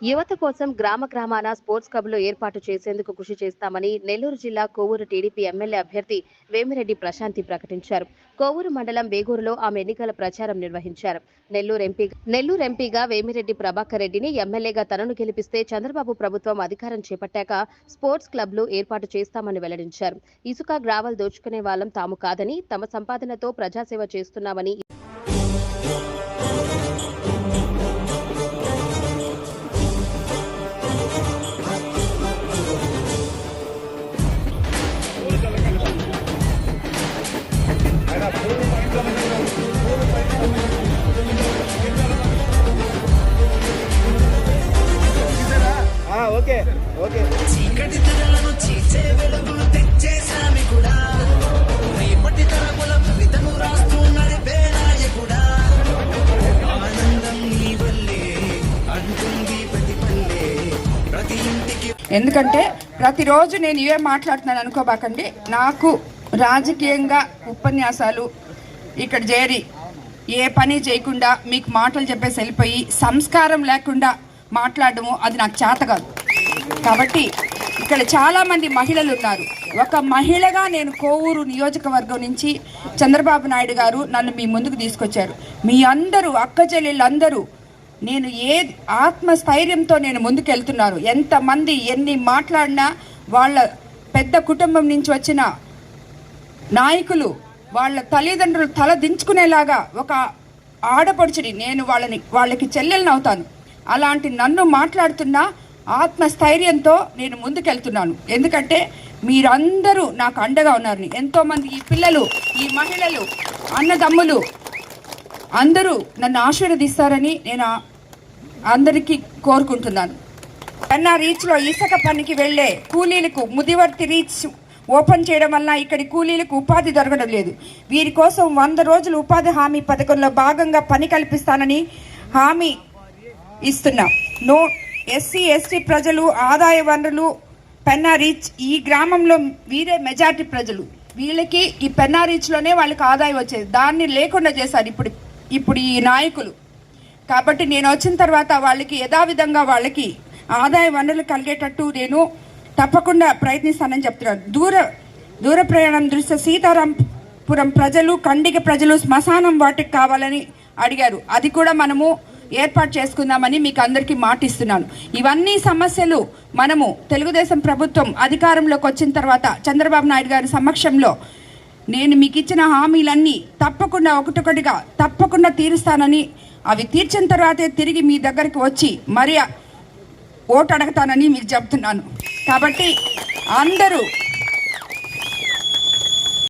యువత కోసం గ్రామాన స్పోర్ట్స్ క్లబ్లు ఏర్పాటు చేసేందుకు కృషి చేస్తామని నెల్లూరు జిల్లా కోవూరు టీడీపీ ఎమ్మెల్యే అభ్యర్థి వేమిరెడ్డి ప్రకటించారు. కోవూరు మండలం వేగూరులో ఆమె ఎన్నికల ప్రచారం నిర్వహించారు. నెల్లూరు ఎంపీగా వేమిరెడ్డి ప్రభాకర్ రెడ్డిని ఎమ్మెల్యేగా తనను గెలిపిస్తే చంద్రబాబు ప్రభుత్వం అధికారం చేపట్టాక స్పోర్ట్స్ క్లబ్లు ఏర్పాటు చేస్తామని వెల్లడించారు. ఇసుక గ్రావల్ దోచుకునే వాళ్ళం తాము కాదని, తమ సంపాదనతో ప్రజాసేవ చేస్తున్నామని చీకటి తెరలను చీచే వెలుగులు తెచ్చేసామి కూడా రేపటి తరముల కవితను రాస్తూ నడిపే నాయకుడా ఆనందం నీ వల్లే అంటుంది ప్రతి పల్లె ప్రతి ఇంటికి. ఎందుకంటే ప్రతిరోజు నేను ఇవే మాట్లాడుతున్నాను అనుకోబాకండి. నాకు రాజకీయంగా ఉపన్యాసాలు ఇక్కడ చేరి ఏ పని చేయకుండా మీకు మాటలు చెప్పేసి వెళ్ళిపోయి సంస్కారం లేకుండా మాట్లాడము అది నాకు చేత కాదు. కాబట్టి ఇక్కడ చాలామంది మహిళలు ఉన్నారు. ఒక మహిళగా నేను కోవూరు నియోజకవర్గం నుంచి చంద్రబాబు నాయుడు గారు నన్ను మీ ముందుకు తీసుకొచ్చారు. మీ అందరూ అక్క చెల్లెళ్ళందరూ నేను ఏ ఆత్మస్థైర్యంతో నేను ముందుకెళ్తున్నాను. ఎంతమంది ఎన్ని మాట్లాడినా వాళ్ళ పెద్ద కుటుంబం నుంచి వచ్చిన నాయకులు వాళ్ళ తల్లిదండ్రులు తల దించుకునేలాగా ఒక ఆడపడుచుని నేను వాళ్ళకి చెల్లెలను అవుతాను. అలాంటి నన్ను మాట్లాడుతున్న ఆత్మస్థైర్యంతో నేను ముందుకెళ్తున్నాను. ఎందుకంటే మీరందరూ నాకు అండగా ఉన్నారని. ఎంతోమంది ఈ పిల్లలు, ఈ మహిళలు, అన్నదమ్ములు అందరూ నన్ను ఆశీర్వదిస్తారని నేను అందరికీ కోరుకుంటున్నాను. పెన్నా రీచ్లో ఇసుక పనికి వెళ్ళే కూలీలకు ముదివర్తి రీచ్ ఓపెన్ చేయడం వల్ల ఇక్కడి కూలీలకు ఉపాధి దొరకడం లేదు. వీరి కోసం 100 రోజులు ఉపాధి హామీ పథకంలో భాగంగా పని కల్పిస్తానని హామీ ఇస్తున్నా. ఎస్సీ ఎస్టీ ప్రజలు, ఆదాయ వనరులు, పెన్నా రీచ్ ఈ గ్రామంలో వీరే మెజారిటీ ప్రజలు. వీళ్ళకి ఈ పెన్నా రీచ్లోనే వాళ్ళకి ఆదాయం వచ్చేది. దాన్ని లేకుండా చేశారు ఇప్పుడు ఈ నాయకులు. కాబట్టి నేను వచ్చిన తర్వాత వాళ్ళకి యథావిధంగా వాళ్ళకి ఆదాయ వనరులు కలిగేటట్టు నేను తప్పకుండా ప్రయత్నిస్తానని చెప్తున్నాను. దూర ప్రయాణం దృష్ట్యా సీతారాంపురం ప్రజలు, కండిగ ప్రజలు శ్మశానం వాటికి కావాలని అడిగారు. అది కూడా మనము ఏర్పాటు చేసుకుందామని మీకు అందరికీ మాటిస్తున్నాను. ఇవన్నీ సమస్యలు మనము తెలుగుదేశం ప్రభుత్వం అధికారంలోకి వచ్చిన తర్వాత చంద్రబాబు నాయుడు గారి సమక్షంలో నేను మీకు ఇచ్చిన హామీలన్నీ తప్పకుండా ఒకటొకటిగా తప్పకుండా తీరుస్తానని, అవి తీర్చిన తర్వాతే తిరిగి మీ దగ్గరికి వచ్చి మరి ఓటు అడుగుతానని మీకు చెప్తున్నాను. కాబట్టి అందరూ